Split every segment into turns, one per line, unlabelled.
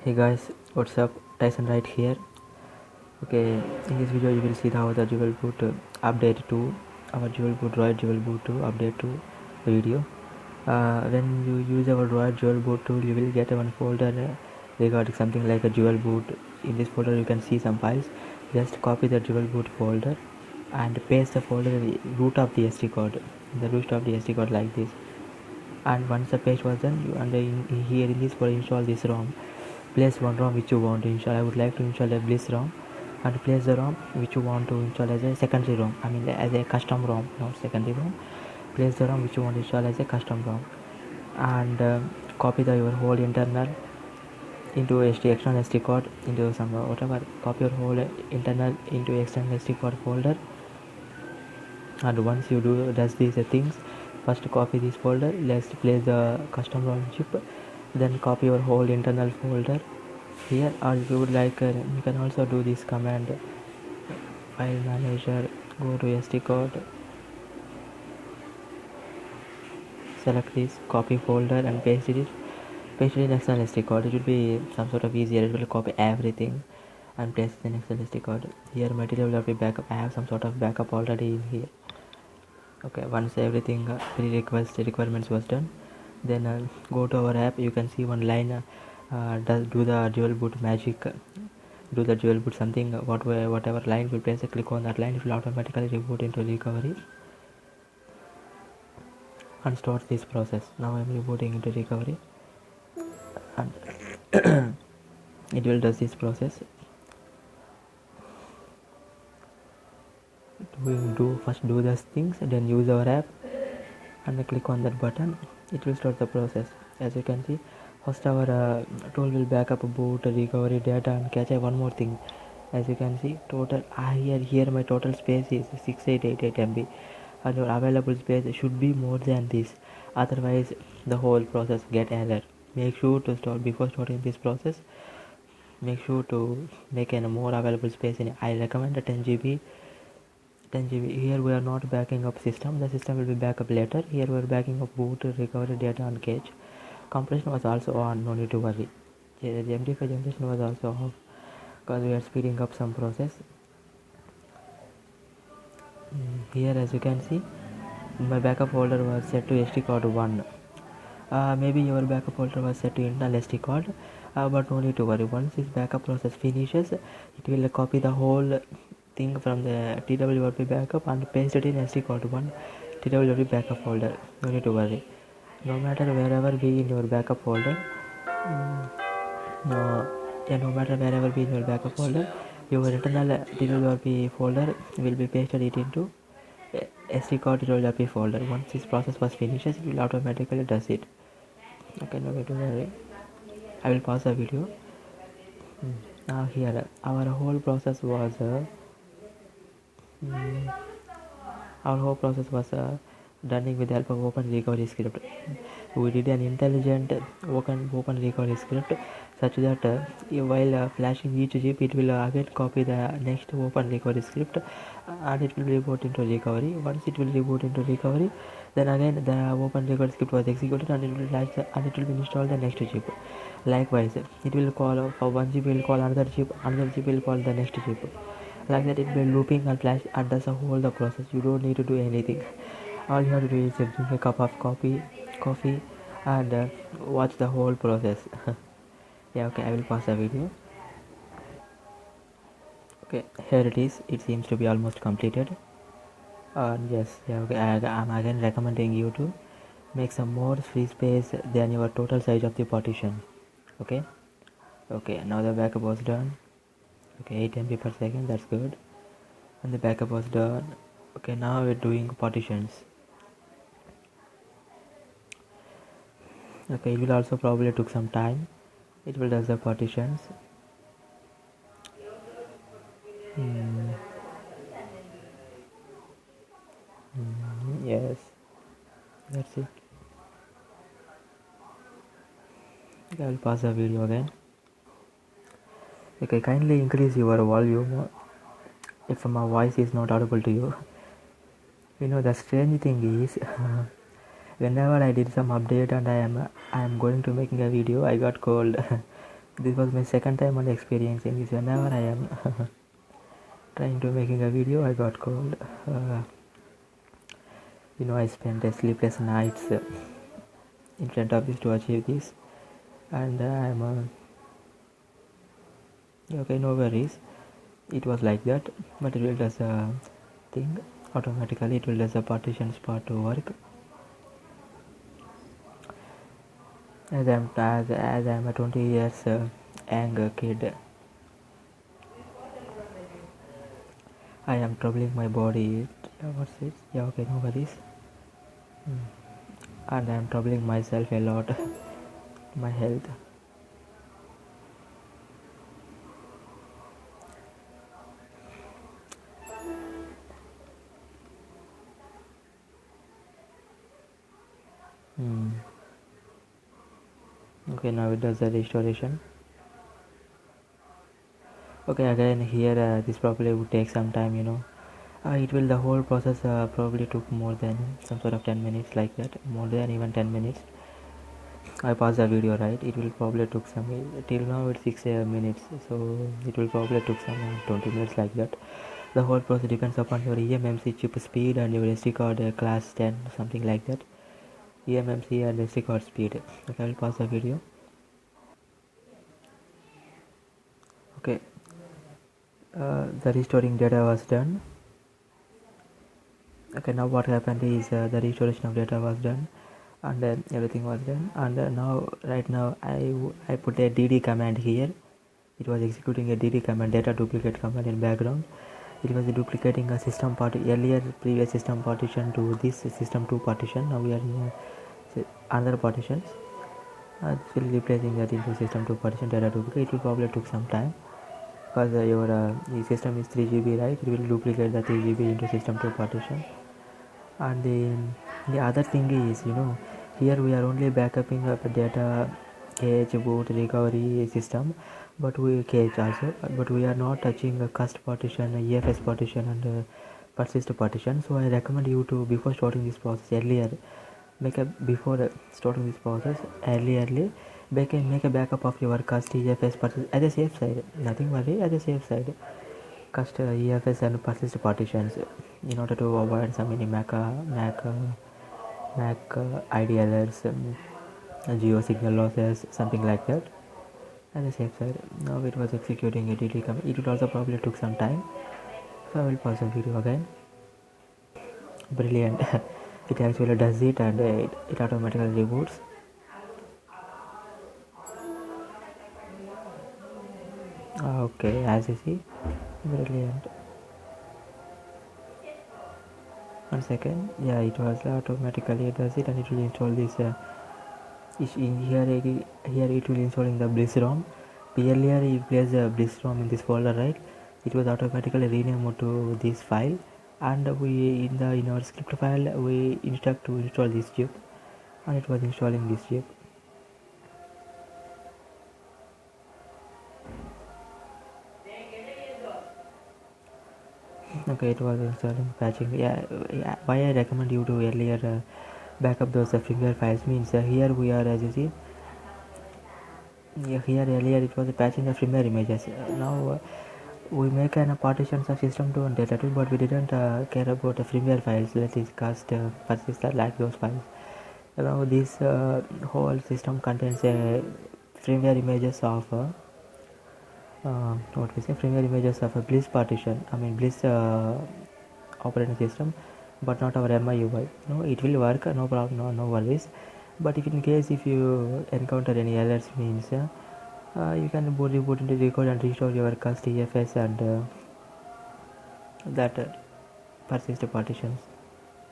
Hey guys, what's up? Tyson right here. Okay, in this video you will see how the DualBoot update to our DualBoot to update to the video. When you use our Droid DualBoot tool, you will get one folder regarding something like a DualBoot. In this folder you can see some files. Just copy the DualBoot folder and paste the folder in the root of the SD card. The root of the SD card like this. And once the page was done, here in this folder install this ROM. Place one ROM which you want to install. I would like to install a Bliss ROM, and place the ROM which you want to install as a secondary ROM. I mean as a custom ROM, not secondary ROM. Place the ROM which you want to install as a custom ROM, and copy your whole internal into external SD card into some whatever. Copy your whole internal into external SD card folder. And once you does these things, first copy this folder. Let's place the custom ROM chip. Then copy your whole internal folder here, or if you would like you can also do this command file manager, go to SD card, select this copy folder and paste it in external SD card. It will be some sort of easier. It will copy everything and paste it in external SD card. Here material will be backup. I have some sort of backup already in here. Okay, once everything requirements was done, then go to our app. You can see one line do the DualBoot magic, do the DualBoot something, whatever line you place, click on that line, it will automatically reboot into recovery and start this process. Now I am rebooting into recovery and it will does this process. We will first do those things, then use our app and click on that button. It will start the process. As you can see, first our tool will back up boot, recovery data and cache. One more thing, as you can see, total here my total space is 6888 MB and your available space should be more than this, otherwise the whole process get error. Make sure to start before starting this process. Make sure to make a more available space I recommend 10 GB. Here we are not backing up system. The system will be back up later. Here we are backing up boot, recovery data and cache. Compression was also on, no need to worry. The MD5 generation was also off because we are speeding up some process. Here as you can see, my backup folder was set to SD card 1. Maybe your backup folder was set to internal SD card, but no need to worry. Once this backup process finishes, it will copy the whole thing from the TWRP backup and paste it in SD card 1 TWRP backup folder. No need to worry. No matter wherever be in your backup folder, no matter wherever be in your backup folder, your internal TWRP folder will be pasted it into SD card TWRP folder. Once this process was finishes, it will automatically does it. Okay, no need to worry. I will pause the video. Now here our whole process was done with the help of open recovery script. We did an intelligent open recovery script such that while flashing each chip, it will again copy the next open recovery script and it will reboot into recovery. Once it will reboot into recovery, then again the open recovery script was executed and it will flash and it will install the next chip. Likewise, it will call for one chip, will call another chip will call the next chip. Like that, it will be looping and flash and does a whole the process. You don't need to do anything. All you have to do is drink a cup of coffee and watch the whole process. Yeah, okay, I will pause the video. Okay, here it is. It seems to be almost completed. Yes, yeah, okay, I'm again recommending you to make some more free space than your total size of the partition. Okay, now the backup was done. Okay, 8 MB per second, that's good. And the backup was done. Okay, now we're doing partitions. Okay, it will also probably took some time. It will does the partitions. Yes, that's it. Okay, I will pause the video again. Okay, kindly increase your volume if my voice is not audible to you. You know, the strange thing is whenever I did some update and I am going to making a video, I got cold. This was my second time on experiencing this. Whenever I am trying to making a video, I got cold. I spent sleepless nights in front of this to achieve this, and I'm okay, no worries. It was like that, but it will does a thing automatically. It will does a partitions part to work. As I'm a 20 years young kid, I am troubling my body. What's it? Yeah, okay, no worries. And I am troubling myself a lot. My health. Okay, now it does the restoration. Okay, again here this probably would take some time. It will, the whole process probably took more than some sort of 10 minutes, like that, more than even 10 minutes. I paused the video, right? It will probably took some, till now it's 6 minutes, so it will probably took some 20 minutes, like that. The whole process depends upon your eMMC chip speed and your SD card class 10, something like that. eMMC and SD card speed. Okay, I will pause the video. Okay, the restoring data was done. Okay, now what happened is the restoration of data was done, and everything was done, and now right now I put a dd command here. It was executing a dd command, data duplicate command, in background. It was duplicating a system part, earlier previous system partition to this system 2 partition. Now we are in another partitions. Still replacing that into system 2 partition data duplicate. It will probably took some time, because your system is 3 GB, right? It will duplicate the 3 GB into system 2 partition. And the other thing is, here we are only backupping up data, cache, boot, recovery system, but we cache also, but we are not touching a cust partition, EFS partition, and persist partition. So I recommend you to, before starting this process, before starting this process, early make a backup of your cust, EFS, persist, as a safe side. Nothing worry, as a safe side. Cust, EFS and persist partitions, in order to avoid some many Mac ID errors, geo signal losses, something like that, as a safe side. Now it was executing a DT command. It would also probably took some time, so I will pause the video again. Brilliant. It actually does it, and it automatically reboots. Okay, as you see, brilliant. 1 second. Yeah, it was automatically does it, and it will install this in here. Here it will installing the bliss rom. Earlier you place the bliss rom in this folder, right? It was automatically renamed to this file, and we in our script file we instruct to install this chip, and it was installing this chip. Okay, it was installing patching. Yeah, why I recommend you to earlier backup those firmware files means here we are, as you see. Yeah, here earlier it was patching the firmware images. Now we make an partitions of system 2 and data 2, but we didn't care about the firmware files, that is cast persist, like those files. Now this whole system contains firmware images of firmware images of a bliss partition, bliss operating system, but not our MIUI. No, it will work, no problem, no worries. But if in case if you encounter any errors means you can reboot into the record and restore your cast EFS and that persist partitions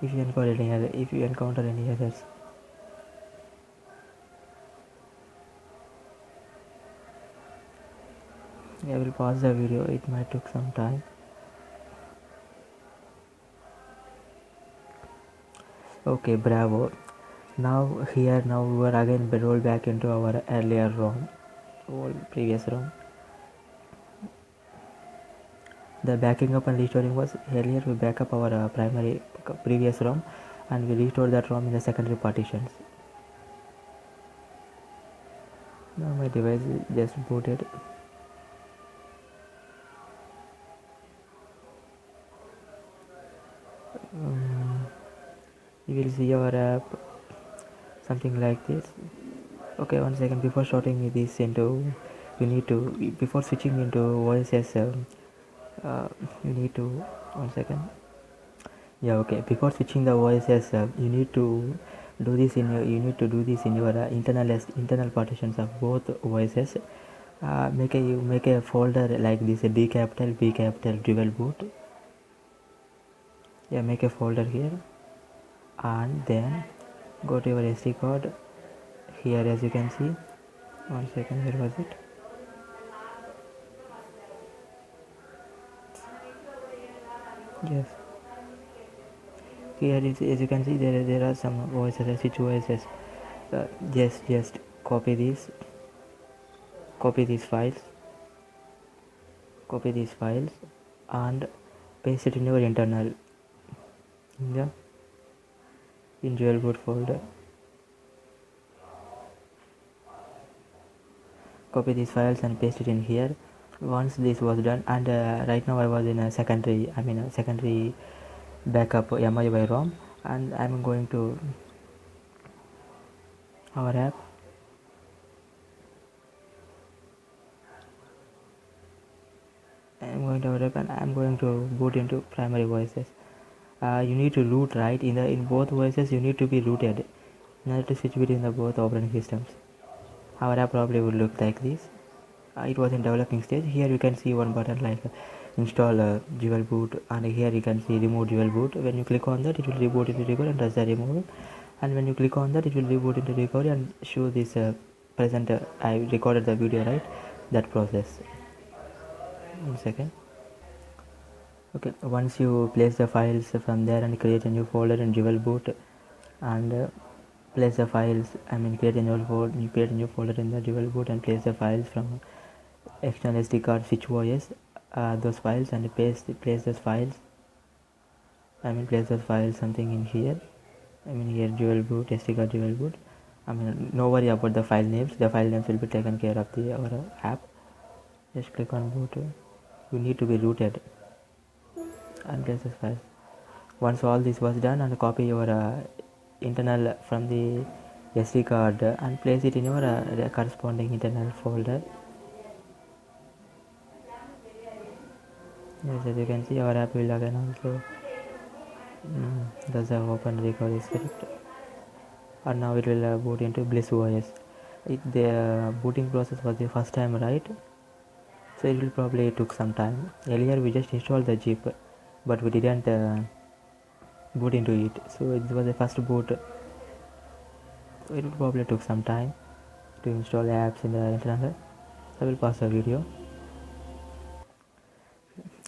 if you encounter any errors. I will pause the video, it might take some time. Okay, bravo. Now we are again roll back into our earlier ROM, previous ROM. The backing up and restoring was earlier we back up our previous ROM, and we restore that ROM in the secondary partitions. Now my device is just booted. You will see our app something like this. Okay, 1 second. Before starting this into, you need to, before switching into OSS, you need to, 1 second. Yeah, okay, before switching the OSS, you need to do this in your, internal partitions of both OSS. Make a folder like this, D capital, B capital, dual boot. Yeah, make a folder here, and then go to your SD card here. As you can see, 1 second, where was it? Yes, here is, as you can see, there are some OSS, which OSS. Just copy these files, and paste it in your internal, yeah, in DualBoot folder. Copy these files and paste it in here. Once this was done, and right now I was in a secondary backup MI ROM, and I'm going to our app. And I'm going to boot into primary voices. You need to root, right? In both voices you need to be rooted in order to switch between the both operating systems. Our app probably would look like this. It was in developing stage. Here you can see one button like install DualBoot, and here you can see remove DualBoot. When you click on that, it will reboot into recovery and does the removal. And when you click on that, it will reboot into recovery and show this present. I recorded the video, right? That process. 1 second. Okay, once you place the files from there and create a new folder in DualBoot, and place the files, create a new folder in the DualBoot and place the files from external SD card switch OS, those files, and place those files. Place those files something in here. Here DualBoot, SD card DualBoot. No worry about the file names. The file names will be taken care of our app. Just click on boot. You need to be rooted and place this file. Once all this was done, and copy your internal from the SD card and place it in your corresponding internal folder. Yes, as you can see, our app will again also does the open recovery script, and now it will boot into Bliss OS. The booting process was the first time, right? So it will probably took some time. Earlier we just installed the zip, but we didn't boot into it. So it was the first boot. So it will probably took some time to install apps in the internet. I will pause the video.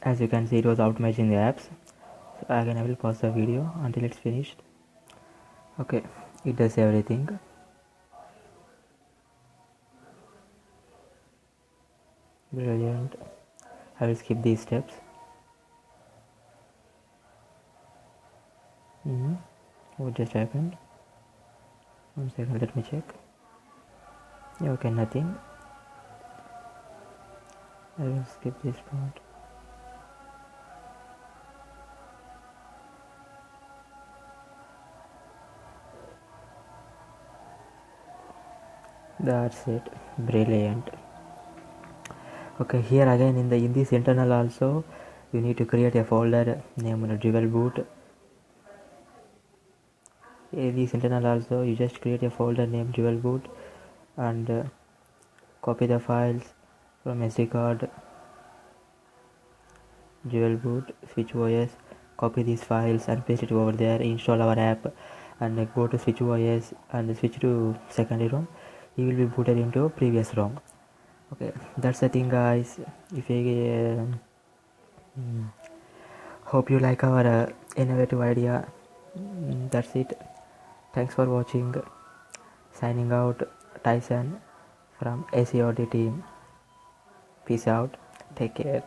As you can see, it was optimizing the apps. So again I will pause the video until it's finished. Okay, it does everything. Brilliant. I will skip these steps. What just happened? 1 second, let me check. Yeah, okay, nothing. I will skip this part. That's it. Brilliant. Okay, here again in this internal also you need to create a folder named DualBoot. In this internal also you just create a folder named DualBoot and copy the files from SD card, DualBoot, switch OS. Copy these files and paste it over there. Install our app and go to switch OS and switch to secondary ROM. You will be booted into previous ROM. Okay, that's the thing, guys. If you hope you like our innovative idea. That's it. Thanks for watching. Signing out, Tyson from ACRD team. Peace out. Take care.